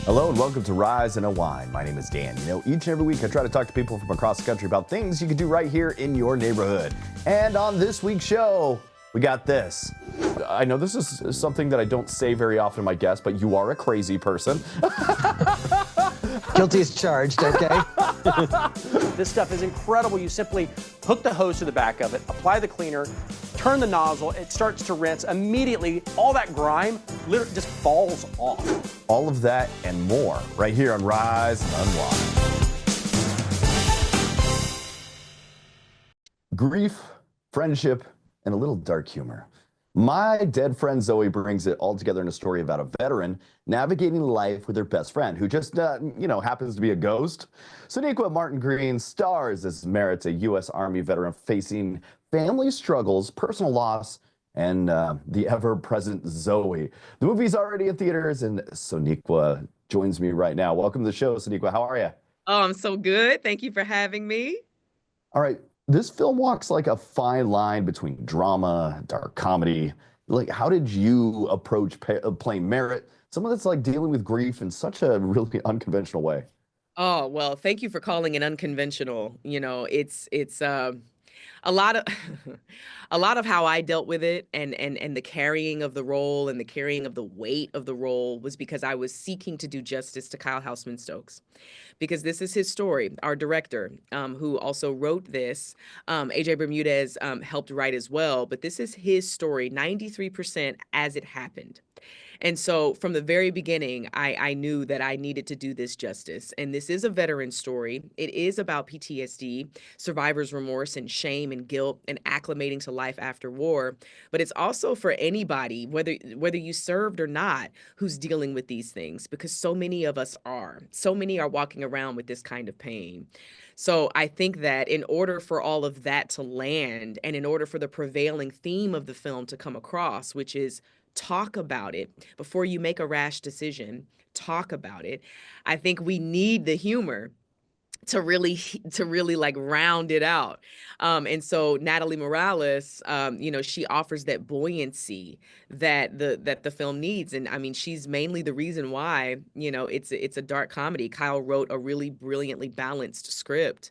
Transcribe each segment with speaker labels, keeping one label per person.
Speaker 1: Hello and welcome to Rise and Unwind. My name is Dan. You know, each and every week I try to talk to people from across the country about things you can do right here in your neighborhood. And on this week's show, we got this. I know this is something that I don't say very often to my guests, but you are a crazy person.
Speaker 2: Guilty as charged, okay?
Speaker 3: This stuff is incredible. You simply hook the hose to the back of it, apply the cleaner, turn the nozzle, it starts to rinse. Immediately, all that grime literally just falls off.
Speaker 1: All of that and more right here on Rise and Unwind. Grief, friendship, and a little dark humor. My Dead Friend Zoe brings it all together in a story about a veteran navigating life with her best friend who just, happens to be a ghost. Sonequa Martin-Green stars as Merritt, a U.S. Army veteran facing family struggles, personal loss, and the ever-present Zoe. The movie's already in theaters, and Sonequa joins me right now. Welcome to the show, Sonequa. How are you?
Speaker 4: Oh, I'm so good. Thank you for having me.
Speaker 1: All right. This film walks like a fine line between drama, dark comedy. Like, how did you approach playing Merritt, someone that's like dealing with grief in such a really unconventional way?
Speaker 4: Oh, well, thank you for calling it unconventional. It's a lot of a lot of how I dealt with it and the carrying of the role and the carrying of the weight of the role was because I was seeking to do justice to Kyle Hausmann-Stokes. Because this is his story. Our director, who also wrote this, AJ Bermudez, helped write as well, but this is his story, 93% as it happened. And so from the very beginning, I knew that I needed to do this justice. And this is a veteran story. It is about PTSD, survivor's remorse and shame and guilt and acclimating to life after war. But it's also for anybody, whether you served or not, who's dealing with these things, because so many of us are. So many are walking around with this kind of pain. So I think that in order for all of that to land and in order for the prevailing theme of the film to come across, which is talk about it before you make a rash decision, talk about it. I think we need the humor to really like round it out. And so Natalie Morales, she offers that buoyancy that the film needs. And I mean, she's mainly the reason why, it's a dark comedy. Kyle wrote a really brilliantly balanced script.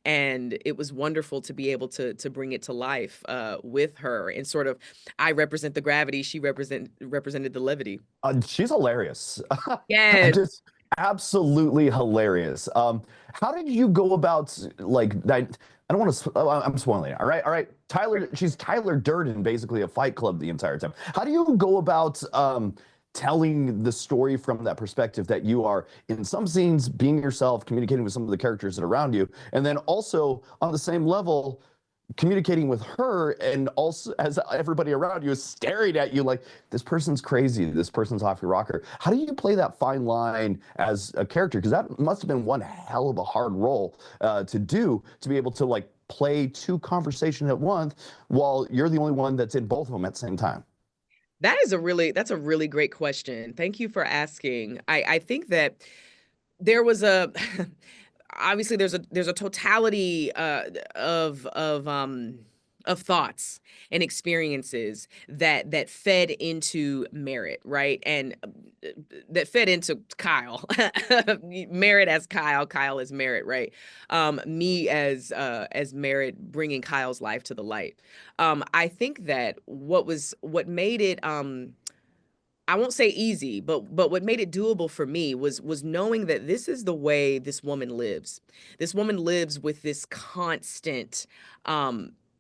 Speaker 4: And it was wonderful to be able to bring it to life with her. And sort of, I represent the gravity, she represented the levity.
Speaker 1: She's hilarious.
Speaker 4: Yes.
Speaker 1: Just absolutely hilarious. How did you go about like that? I don't want to. I'm spoiling it. All right. She's Tyler Durden, basically a Fight Club the entire time. How do you go about telling the story from that perspective that you are in some scenes being yourself, communicating with some of the characters that are around you, and then also on the same level communicating with her, and also as everybody around you is staring at you like this person's crazy, this person's off your rocker? How do you play that fine line as a character? Because that must have been one hell of a hard role to do, to be able to like play two conversations at once while you're the only one that's in both of them at the same time.
Speaker 4: That's a really great question. Thank you for asking. I think that there was a obviously there's a totality of thoughts and experiences that fed into Merritt, right? And that fed into Kyle. Merritt as Kyle as Merritt, right? Me as Merritt, bringing Kyle's life to the light. I think that what made it I won't say easy, but what made it doable for me was knowing that this is the way this woman lives. This woman lives with this constant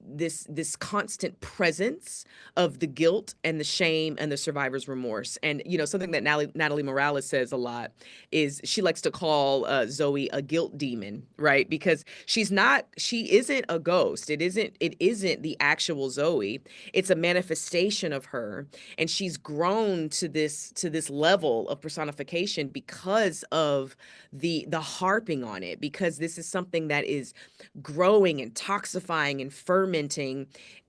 Speaker 4: this constant presence of the guilt and the shame and the survivor's remorse. And something that Natalie Morales says a lot is she likes to call Zoe a guilt demon, right? Because she isn't a ghost. It isn't the actual Zoe. It's a manifestation of her, and she's grown to this level of personification because of the harping on it, because this is something that is growing and toxifying and fermenting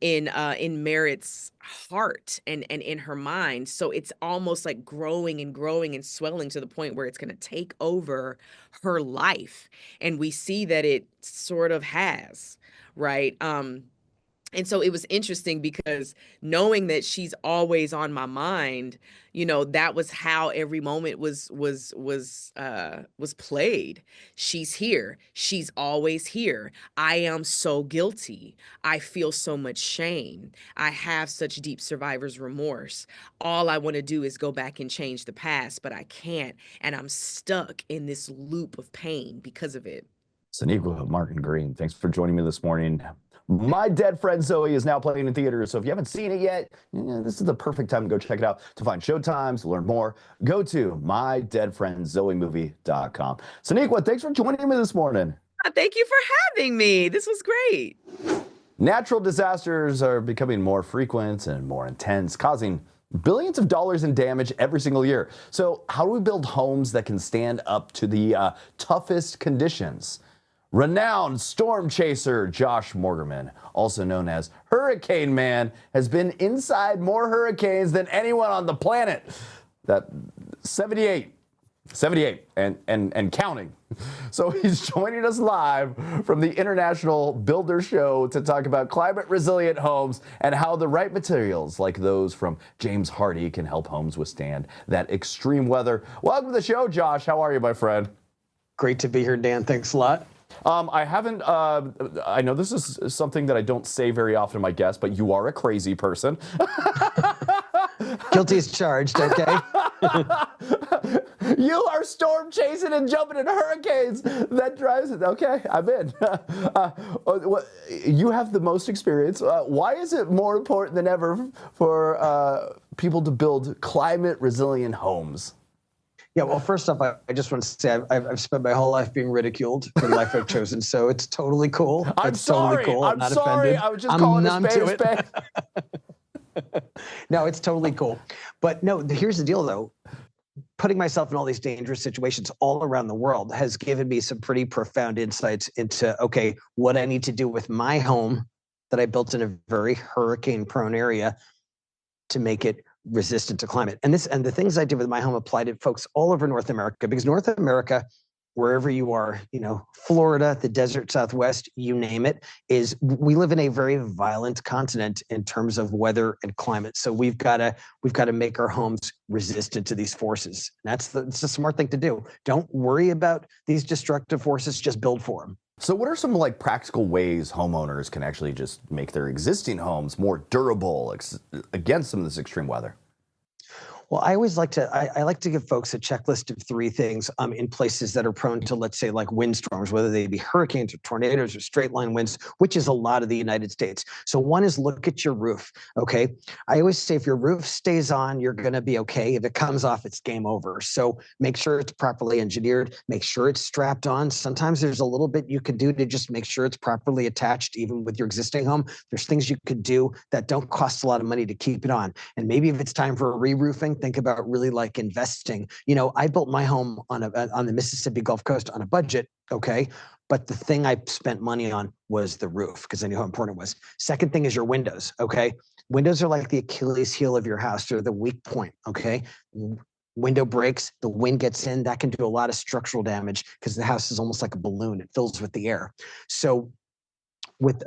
Speaker 4: in Merritt's heart and in her mind. So it's almost like growing and growing and swelling to the point where it's going to take over her life. And we see that it sort of has, right? And so it was interesting because knowing that she's always on my mind, that was how every moment was played. She's here. She's always here. I am so guilty. I feel so much shame. I have such deep survivor's remorse. All I want to do is go back and change the past, but I can't. And I'm stuck in this loop of pain because of it.
Speaker 1: Sonequa Martin-Green, thanks for joining me this morning. My Dead Friend Zoe is now playing in theaters, so if you haven't seen it yet, this is the perfect time to go check it out. To find showtimes, to learn more, go to mydeadfriendzoemovie.com. Sonequa, thanks for joining me this morning.
Speaker 4: Thank you for having me. This was great.
Speaker 1: Natural disasters are becoming more frequent and more intense, causing billions of dollars in damage every single year. So how do we build homes that can stand up to the toughest conditions? Renowned storm chaser Josh Morgerman, also known as Hurricane Man, has been inside more hurricanes than anyone on the planet. That 78 and counting. So he's joining us live from the International Builder Show to talk about climate resilient homes and how the right materials like those from James Hardie can help homes withstand that extreme weather. Welcome to the show, Josh. How are you, my friend?
Speaker 2: Great to be here, Dan. Thanks a lot.
Speaker 1: I know this is something that I don't say very often to my guests, but you are a crazy person.
Speaker 2: Guilty as charged, okay?
Speaker 1: You are storm chasing and jumping in hurricanes. That drives it. Okay, I'm in. You have the most experience. Why is it more important than ever for people to build climate resilient homes?
Speaker 2: Yeah, well, first off, I just want to say I've spent my whole life being ridiculed for the life I've chosen, so it's totally cool. It's totally cool.
Speaker 1: I'm
Speaker 2: not
Speaker 1: sorry.
Speaker 2: offended.
Speaker 1: I was just calling
Speaker 2: numb
Speaker 1: a spade
Speaker 2: to
Speaker 1: a spade.
Speaker 2: No, it's totally cool. But no, here's the deal, though. Putting myself in all these dangerous situations all around the world has given me some pretty profound insights into, okay, what I need to do with my home that I built in a very hurricane-prone area to make it resistant to climate. And the things I did with my home apply to folks all over North America, because North America, wherever you are, Florida, the desert Southwest, you name it, we live in a very violent continent in terms of weather and climate. So we've got to make our homes resistant to these forces. It's a smart thing to do. Don't worry about these destructive forces, just build for them.
Speaker 1: So what are some practical ways homeowners can actually just make their existing homes more durable against some of this extreme weather?
Speaker 2: Well, I always like to give folks a checklist of 3 things in places that are prone to, let's say, like windstorms, whether they be hurricanes or tornadoes or straight line winds, which is a lot of the United States. So one is look at your roof. Okay. I always say if your roof stays on, you're going to be okay. If it comes off, it's game over. So make sure it's properly engineered, make sure it's strapped on. Sometimes there's a little bit you can do to just make sure it's properly attached, even with your existing home. There's things you could do that don't cost a lot of money to keep it on. And maybe if it's time for a re-roofing, think about really investing. I built my home on the Mississippi Gulf Coast on a budget, okay? But the thing I spent money on was the roof because I knew how important it was. Second thing is your windows, okay? Windows are like the Achilles heel of your house. They're the weak point, okay? Window breaks, the wind gets in, that can do a lot of structural damage because the house is almost like a balloon. It fills with the air. So with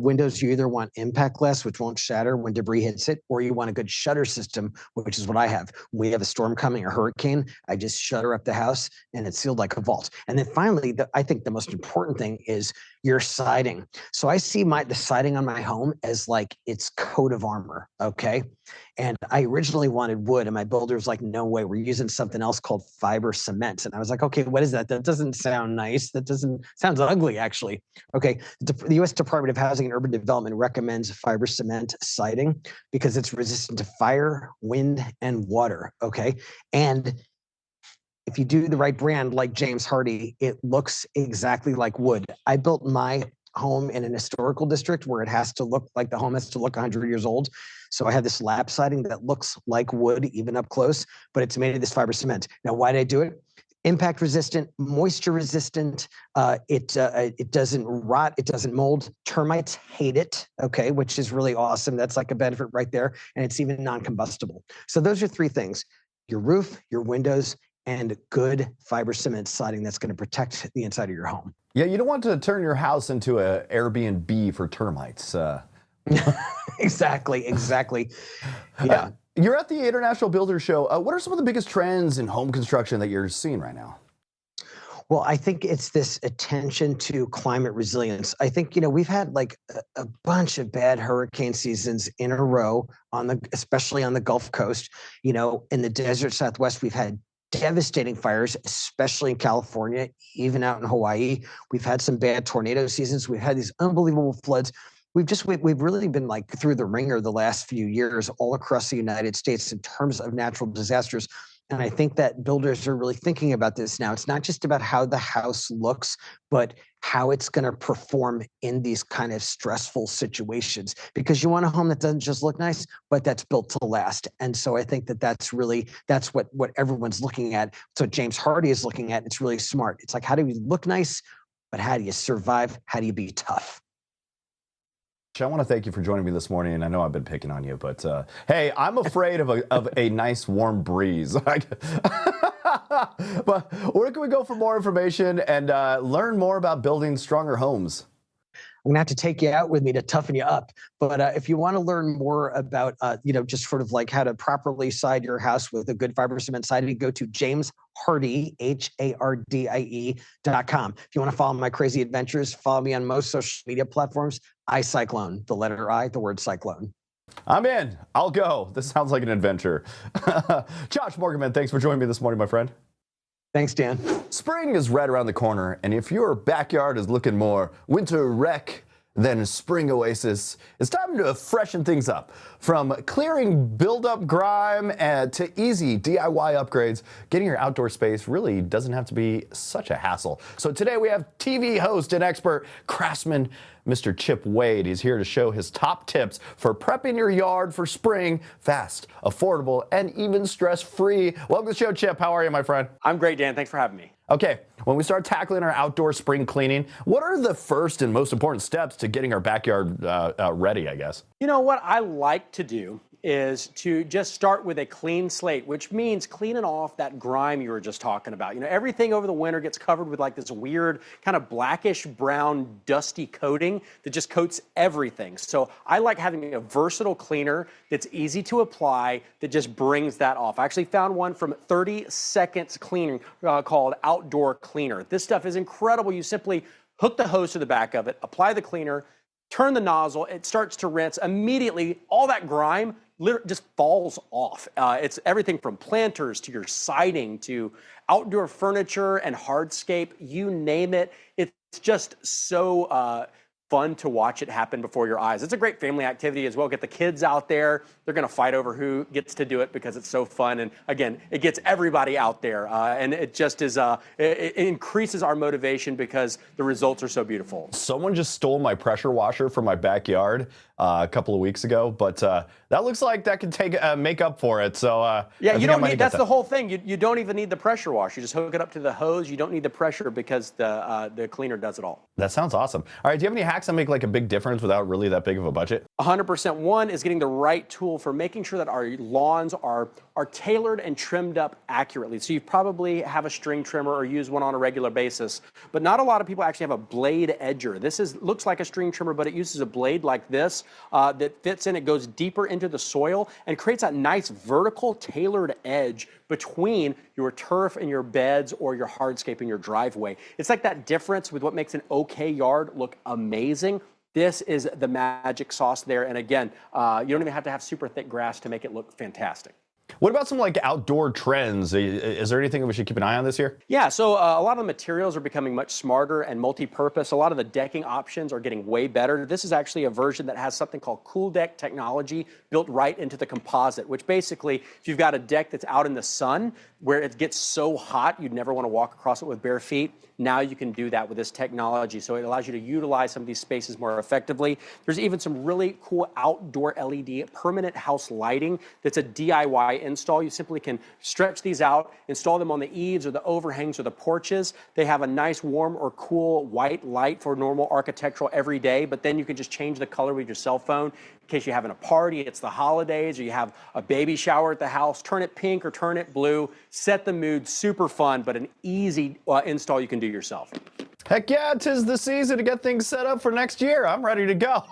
Speaker 2: windows, you either want impact glass, which won't shatter when debris hits it, or you want a good shutter system, which is what I have. When we have a storm coming, a hurricane, I just shutter up the house and it's sealed like a vault. And then finally, I think the most important thing is your siding. So I see the siding on my home as like its coat of armor, okay? And I originally wanted wood, and my builder was like, no way, we're using something else called fiber cement. And I was like, okay, what is that? That doesn't sound nice. Sounds ugly, actually. Okay, the U.S. Department of Housing and Urban Development recommends fiber cement siding because it's resistant to fire, wind, and water, okay? And if you do the right brand like James Hardie, it looks exactly like wood. I built my home in an historical district where it has to look like the home has to look 100 years old. So I have this lap siding that looks like wood, even up close, but it's made of this fiber cement. Now, why did I do it? Impact resistant, moisture resistant. It doesn't rot. It doesn't mold. Termites hate it. Okay, which is really awesome. That's like a benefit right there. And it's even non-combustible. So those are 3 things: your roof, your windows, and good fiber cement siding that's going to protect the inside of your home.
Speaker 1: Yeah, you don't want to turn your house into an Airbnb for termites.
Speaker 2: Exactly. Yeah.
Speaker 1: You're at the International Builders Show. What are some of the biggest trends in home construction that you're seeing right now?
Speaker 2: Well, I think it's this attention to climate resilience. I think, we've had like a bunch of bad hurricane seasons in a row especially on the Gulf Coast. In the desert Southwest, we've had devastating fires, especially in California, even out in Hawaii. We've had some bad tornado seasons. We've had these unbelievable floods. We've really been like through the ringer the last few years all across the United States in terms of natural disasters. And I think that builders are really thinking about this now. It's not just about how the house looks, but how it's going to perform in these kind of stressful situations, because you want a home that doesn't just look nice, but that's built to last. And so I think that's what everyone's looking at. So James Hardie is looking at. It's really smart. It's like, how do you look nice, but how do you survive? How do you be tough?
Speaker 1: I want to thank you for joining me this morning, and I know I've been picking on you, but hey, I'm afraid of a nice warm breeze. But where can we go for more information and learn more about building stronger homes?
Speaker 2: I'm gonna have to take you out with me to toughen you up. But if you want to learn more about, just sort of like how to properly side your house with a good fiber cement siding, go to James Hardie, HARDIE.com. If you want to follow my crazy adventures, follow me on most social media platforms. iCyclone, the letter I, the word cyclone.
Speaker 1: I'm in. I'll go. This sounds like an adventure. Josh Morgerman, thanks for joining me this morning, my friend.
Speaker 2: Thanks, Dan.
Speaker 1: Spring is right around the corner, and if your backyard is looking more winter wreck than spring oasis, it's time to freshen things up. From clearing build-up grime to easy DIY upgrades, getting your outdoor space really doesn't have to be such a hassle. So today we have TV host and expert craftsman Mr. Chip Wade. He's here to show his top tips for prepping your yard for spring fast, affordable, and even stress-free. Welcome to the show, Chip. How are you, my friend?
Speaker 3: I'm great, Dan. Thanks for having me.
Speaker 1: Okay, when we start tackling our outdoor spring cleaning, what are the first and most important steps to getting our backyard ready, I guess?
Speaker 3: You know what I like to do is to just start with a clean slate, which means cleaning off that grime you were just talking about. Everything over the winter gets covered with like this weird kind of blackish brown dusty coating that just coats everything. So I like having a versatile cleaner that's easy to apply that just brings that off. I actually found one from 30 Seconds Cleaning called Outdoor Cleaner. This stuff is incredible. You simply hook the hose to the back of it, apply the cleaner, turn the nozzle, it starts to rinse. Immediately, all that grime just falls off. It's everything from planters to your siding to outdoor furniture and hardscape, you name it. It's just so fun to watch it happen before your eyes. It's a great family activity as well. Get the kids out there. They're going to fight over who gets to do it because it's so fun. And again, it gets everybody out there. And it just is, it increases our motivation because the results are so beautiful.
Speaker 1: Someone just stole my pressure washer from my backyard a couple of weeks ago, but that looks like that could make up for it. So
Speaker 3: yeah, you don't need, that's the whole thing. You don't even need the pressure washer. You just hook it up to the hose. You don't need the pressure because the cleaner does it all.
Speaker 1: That sounds awesome. All right, do you have any hacks that make like a big difference without really that big of a budget?
Speaker 3: 100%. One is getting the right tool for making sure that our lawns are tailored and trimmed up accurately. So you probably have a string trimmer or use one on a regular basis, but not a lot of people actually have a blade edger. This looks like a string trimmer, but it uses a blade like this that fits in. It goes deeper into the soil and creates that nice vertical tailored edge between your turf and your beds or your hardscape in your driveway. It's like that difference with what makes an okay yard look amazing. This is the magic sauce there. And again, you don't even have to have super thick grass to make it look fantastic.
Speaker 1: What about some like outdoor trends? Is there anything that we should keep an eye on this year?
Speaker 3: Yeah, so a lot of the materials are becoming much smarter and multi-purpose. A lot of the decking options are getting way better. This is actually a version that has something called Cool Deck technology built right into the composite, which basically, if you've got a deck that's out in the sun where it gets so hot you'd never want to walk across it with bare feet, now you can do that with this technology. So it allows you to utilize some of these spaces more effectively. There's even some really cool outdoor LED permanent house lighting that's a DIY install. You simply can stretch these out, install them on the eaves or the overhangs or the porches. They have a nice warm or cool white light for normal architectural every day, but then you can just change the color with your cell phone in case you're having a party, it's the holidays, or you have a baby shower at the house. Turn it pink or turn it blue. Set the mood. Super fun, but an easy install you can do yourself.
Speaker 1: Heck yeah, 'tis the season to get things set up for next year. I'm ready to go.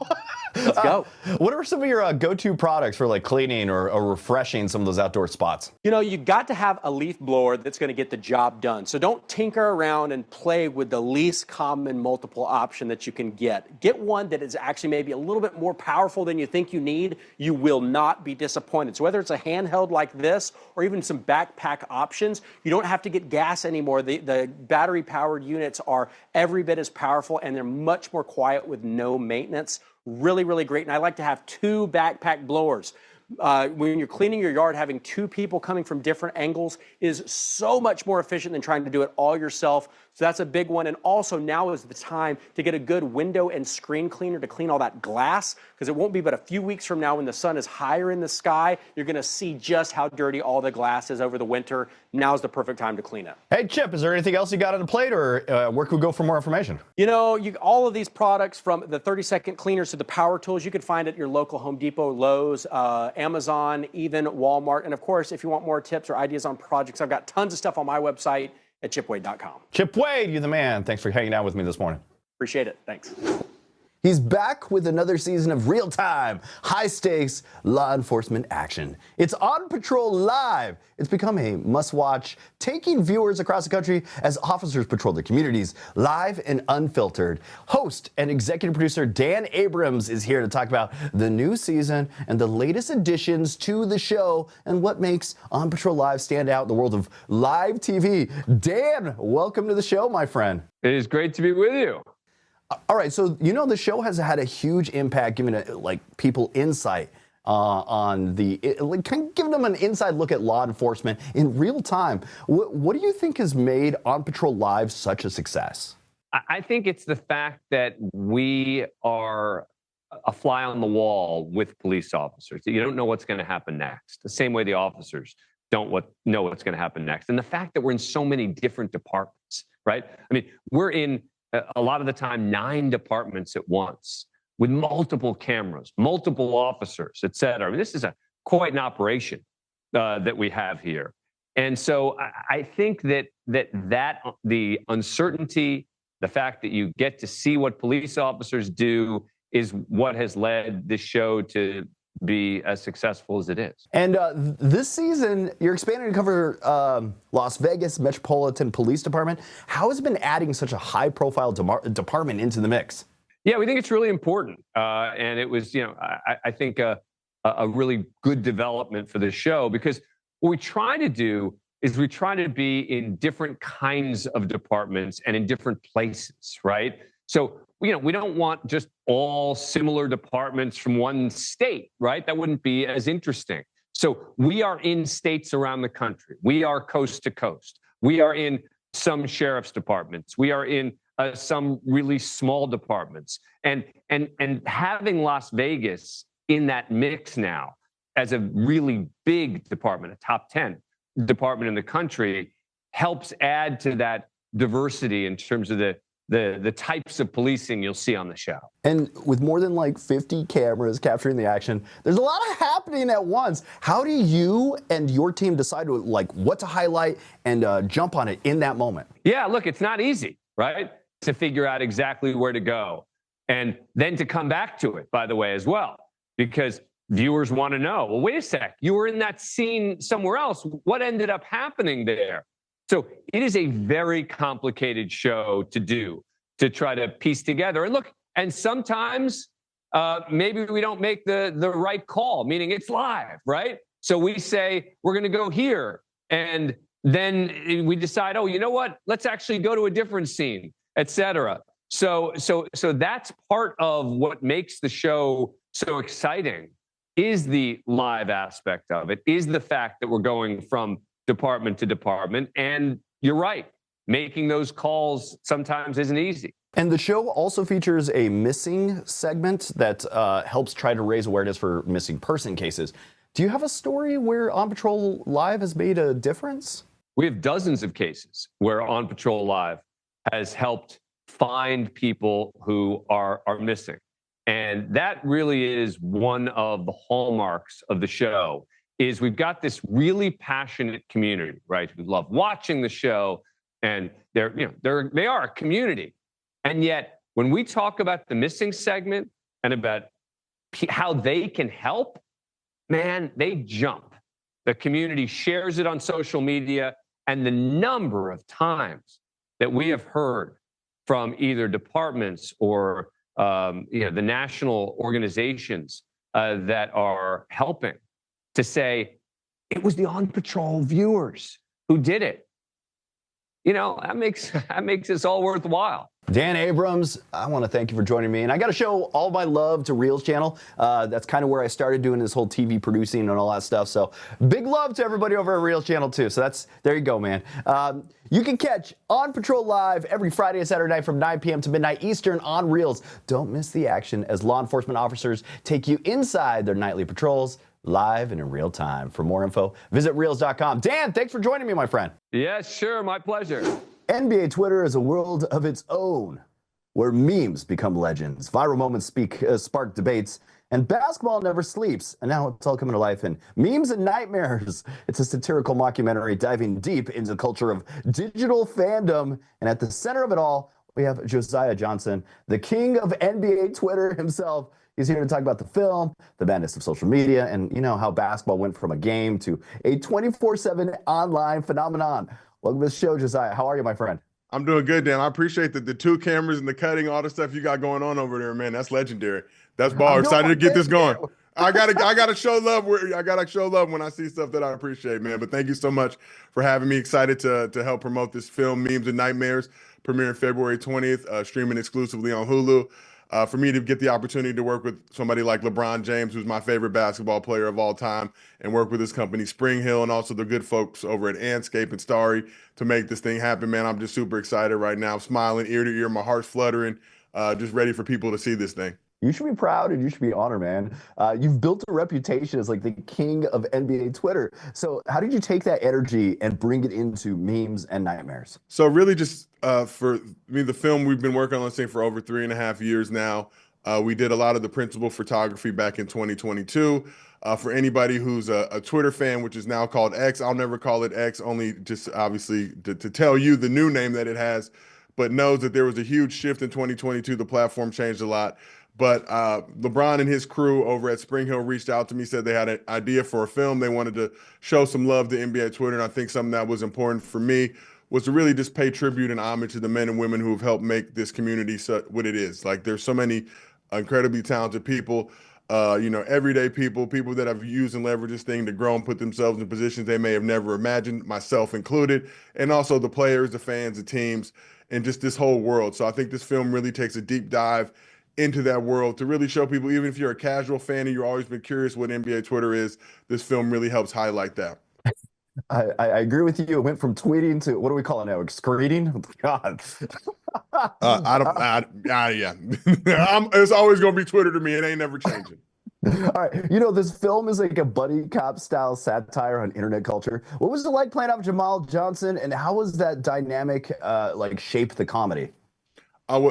Speaker 3: Let's go.
Speaker 1: What are some of your go-to products for like cleaning or refreshing some of those outdoor spots?
Speaker 3: You know, you got to have a leaf blower that's going to get the job done. So don't tinker around and play with the least common multiple option that you can get. Get one that is actually maybe a little bit more powerful than you think you need. You will not be disappointed. So whether it's a handheld like this or even some backpack options, you don't have to get gas anymore. The battery-powered units are every bit as powerful, and they're much more quiet with no maintenance. Really, really great. And I like to have 2 backpack blowers. When you're cleaning your yard, having 2 people coming from different angles is so much more efficient than trying to do it all yourself. So that's a big one. And also now is the time to get a good window and screen cleaner to clean all that glass, because it won't be but a few weeks from now when the sun is higher in the sky, you're going to see just how dirty all the glass is over the winter. Now's the perfect time to clean it.
Speaker 1: Hey, Chip, is there anything else you got on the plate, or where can we go for more information?
Speaker 3: You know, all of these products, from the 30-second cleaners to the power tools, you can find at your local Home Depot, Lowe's, Amazon, even Walmart. And of course, if you want more tips or ideas on projects, I've got tons of stuff on my website at chipwade.com.
Speaker 1: Chip Wade, you're the man. Thanks for hanging out with me this morning.
Speaker 3: Appreciate it. Thanks.
Speaker 1: He's back with another season of real-time, high-stakes law enforcement action. It's On Patrol Live. It's become a must-watch, taking viewers across the country as officers patrol their communities, live and unfiltered. Host and executive producer Dan Abrams is here to talk about the new season and the latest additions to the show and what makes On Patrol Live stand out in the world of live TV. Dan, welcome to the show, my friend.
Speaker 5: It is great to be with you.
Speaker 1: All right, so you know the show has had a huge impact, giving people insight on kind of giving them an inside look at law enforcement in real time. What do you think has made On Patrol Live such a success?
Speaker 5: I think it's the fact that we are a fly on the wall with police officers. You don't know what's going to happen next. The same way the officers don't know what's going to happen next. And the fact that we're in so many different departments, right? I mean, we're in a lot of the time 9 departments at once with multiple cameras, multiple officers, et cetera. I mean, this is quite an operation that we have here. And so I think that the uncertainty, the fact that you get to see what police officers do is what has led this show to be as successful as it is.
Speaker 1: And this season, you're expanding to cover Las Vegas Metropolitan Police Department. How has it been adding such a high-profile department into the mix?
Speaker 5: Yeah, we think it's really important. And it was, I think a really good development for the show, because what we try to do is we try to be in different kinds of departments and in different places, right? So, we don't want just all similar departments from one state, right? That wouldn't be as interesting. So we are in states around the country. We are coast to coast. We are in some sheriff's departments. We are in some really small departments. And having Las Vegas in that mix now as a really big department, a top 10 department in the country, helps add to that diversity in terms of the types of policing you'll see on the show.
Speaker 1: And with more than 50 cameras capturing the action, there's a lot of happening at once. How do you and your team decide what to highlight and jump on it in that moment?
Speaker 5: Yeah, look, it's not easy, right? To figure out exactly where to go. And then to come back to it, by the way, as well, because viewers want to know, well, wait a sec, you were in that scene somewhere else. What ended up happening there? So it is a very complicated show to do, to try to piece together. And look, and sometimes maybe we don't make the right call, meaning it's live, right? So we say, we're going to go here. And then we decide, oh, you know what? Let's actually go to a different scene, et cetera. So that's part of what makes the show so exciting, is the live aspect of it, is the fact that we're going from department to department. And you're right, making those calls sometimes isn't easy.
Speaker 1: And the show also features a missing segment that helps try to raise awareness for missing person cases. Do you have a story where On Patrol Live has made a difference?
Speaker 5: We have dozens of cases where On Patrol Live has helped find people who are missing. And that really is one of the hallmarks of the show, is we've got this really passionate community, right, who love watching the show, and they are a community. And yet, when we talk about the missing segment and about how they can help, man, they jump. The community shares it on social media, and the number of times that we have heard from either departments or the national organizations that are helping to say, it was the On Patrol viewers who did it. That makes this all worthwhile.
Speaker 1: Dan Abrams, I want to thank you for joining me. And I got to show all my love to Reels channel. That's kind of where I started doing this whole TV producing and all that stuff. So big love to everybody over at Reels channel too. So there you go, man. You can catch On Patrol live every Friday and Saturday night from 9 p.m. to midnight Eastern on Reels. Don't miss the action as law enforcement officers take you inside their nightly patrols live and in real time. For more info, visit reels.com. Dan, thanks for joining me, my friend.
Speaker 5: Yeah, sure. My pleasure.
Speaker 1: NBA Twitter is a world of its own, where memes become legends, viral moments spark debates, and basketball never sleeps. And now it's all coming to life in Memes and Nightmares. It's a satirical mockumentary diving deep into the culture of digital fandom. And at the center of it all, we have Josiah Johnson, the king of NBA Twitter himself. He's here to talk about the film, the madness of social media, and how basketball went from a game to a 24/7 online phenomenon. Welcome to the show, Josiah. How are you, my friend?
Speaker 6: I'm doing good, Dan. I appreciate the two cameras and the cutting, all the stuff you got going on over there, man. That's legendary. That's ball. Excited to get this going. I gotta show love. I gotta show love when I see stuff that I appreciate, man. But thank you so much for having me. Excited to help promote this film, Memes and Nightmares, premiering February 20th, streaming exclusively on Hulu. For me to get the opportunity to work with somebody like LeBron James, who's my favorite basketball player of all time, and work with his company Spring Hill and also the good folks over at Anscape and Starry to make this thing happen, man. I'm just super excited right now, smiling ear to ear, my heart's fluttering, just ready for people to see this thing.
Speaker 1: You should be proud and you should be honored, man. You've built a reputation as like the king of NBA Twitter. So how did you take that energy and bring it into Memes and Nightmares?
Speaker 6: So really just for me, the film we've been working on this thing for over 3.5 years now. We did a lot of the principal photography back in 2022. For anybody who's a Twitter fan, which is now called X, I'll never call it X, only just obviously to tell you the new name that it has, but knows that there was a huge shift in 2022. The platform changed a lot. But LeBron and his crew over at Spring Hill reached out to me, said they had an idea for a film. They wanted to show some love to NBA Twitter. And I think something that was important for me was to really just pay tribute and homage to the men and women who have helped make this community what it is. Like, there's so many incredibly talented people, everyday people that have used and leveraged this thing to grow and put themselves in positions they may have never imagined, myself included, and also the players, the fans, the teams, and just this whole world. So I think this film really takes a deep dive into that world to really show people, even if you're a casual fan and you've always been curious what NBA Twitter is, this film really helps highlight that.
Speaker 1: I agree with you. It went from tweeting to, what do we call it now? Excreting? God.
Speaker 6: Yeah. It's always going to be Twitter to me. It ain't never changing.
Speaker 1: All right. This film is like a buddy cop style satire on internet culture. What was it like playing off Jamal Johnson, and how was that dynamic shape the comedy?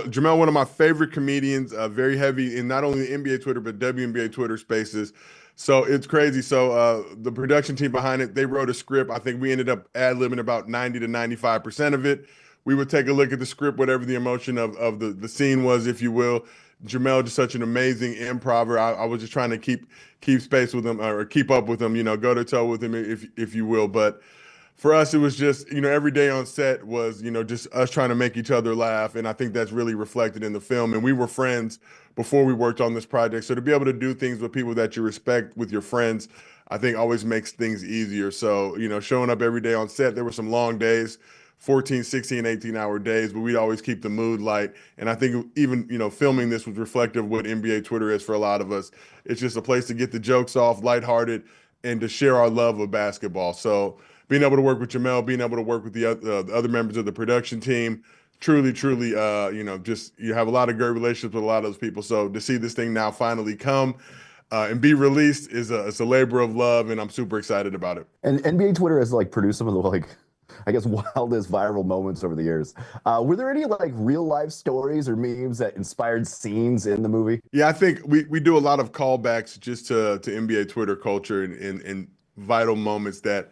Speaker 6: Jamal, one of my favorite comedians, very heavy in not only the NBA Twitter, but WNBA Twitter spaces. So it's crazy. So the production team behind it, they wrote a script. I think we ended up ad-libbing about 90 to 95% of it. We would take a look at the script, whatever the emotion of the scene was, if you will. Jamal, just such an amazing improver. I was just trying to keep space with him, or keep up with him, go to toe with him, if you will. But for us, it was just, every day on set was, just us trying to make each other laugh. And I think that's really reflected in the film. And we were friends before we worked on this project. So to be able to do things with people that you respect with your friends, I think always makes things easier. So, showing up every day on set, there were some long days, 14, 16, 18-hour days, but we'd always keep the mood light. And I think even, filming this was reflective of what NBA Twitter is for a lot of us. It's just a place to get the jokes off, lighthearted, and to share our love of basketball. So being able to work with Jamel, being able to work with the other members of the production team, truly, just you have a lot of great relationships with a lot of those people. So to see this thing now finally come and be released is a labor of love, and I'm super excited about it.
Speaker 1: And NBA Twitter has produced some of the wildest viral moments over the years. Were there any real life stories or memes that inspired scenes in the movie?
Speaker 6: Yeah, I think we do a lot of callbacks just to NBA Twitter culture and vital moments that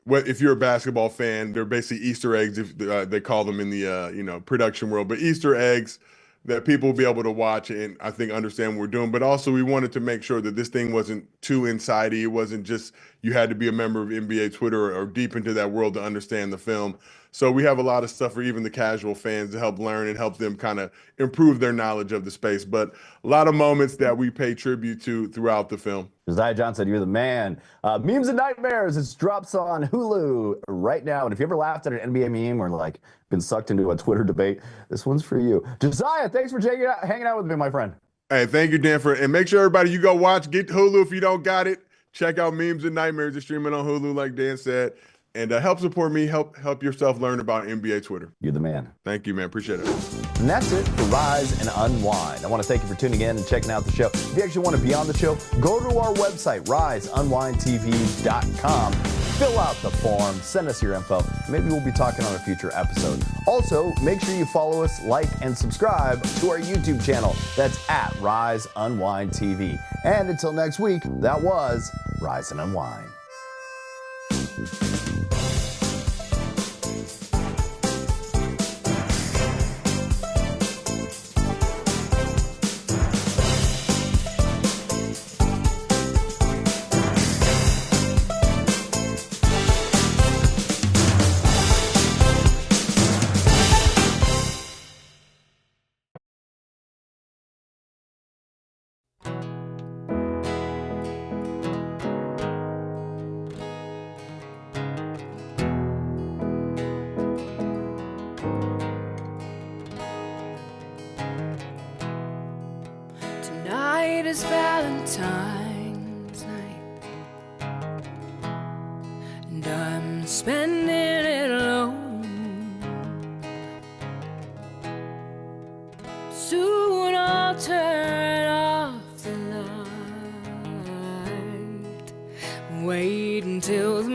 Speaker 6: if you're a basketball fan, they're basically Easter eggs, if they call them in the production world, but Easter eggs that people will be able to watch and I think understand what we're doing. But also we wanted to make sure that this thing wasn't too insidey. It wasn't just you had to be a member of NBA Twitter or deep into that world to understand the film. So we have a lot of stuff for even the casual fans to help learn and help them kind of improve their knowledge of the space. But a lot of moments that we pay tribute to throughout the film.
Speaker 1: Josiah Johnson, you're the man. Memes and Nightmares, it drops on Hulu right now. And if you ever laughed at an NBA meme or like been sucked into a Twitter debate, this one's for you. Josiah, thanks for hanging out with me, my friend.
Speaker 6: Hey, thank you, Dan, and make sure everybody, you go watch, get Hulu if you don't got it. Check out Memes and Nightmares. It's streaming on Hulu, like Dan said. And help support me, help yourself learn about NBA Twitter.
Speaker 1: You're the man.
Speaker 6: Thank you, man. Appreciate it.
Speaker 1: And that's it for Rise and Unwind. I want to thank you for tuning in and checking out the show. If you actually want to be on the show, go to our website, riseunwindtv.com. Fill out the form, send us your info. Maybe we'll be talking on a future episode. Also, make sure you follow us, like, and subscribe to our YouTube channel. That's at Rise Unwind TV. And until next week, that was Rise and Unwind.
Speaker 7: Tonight is Valentine's night, and I'm spending it alone. Soon I'll turn off the light, wait until the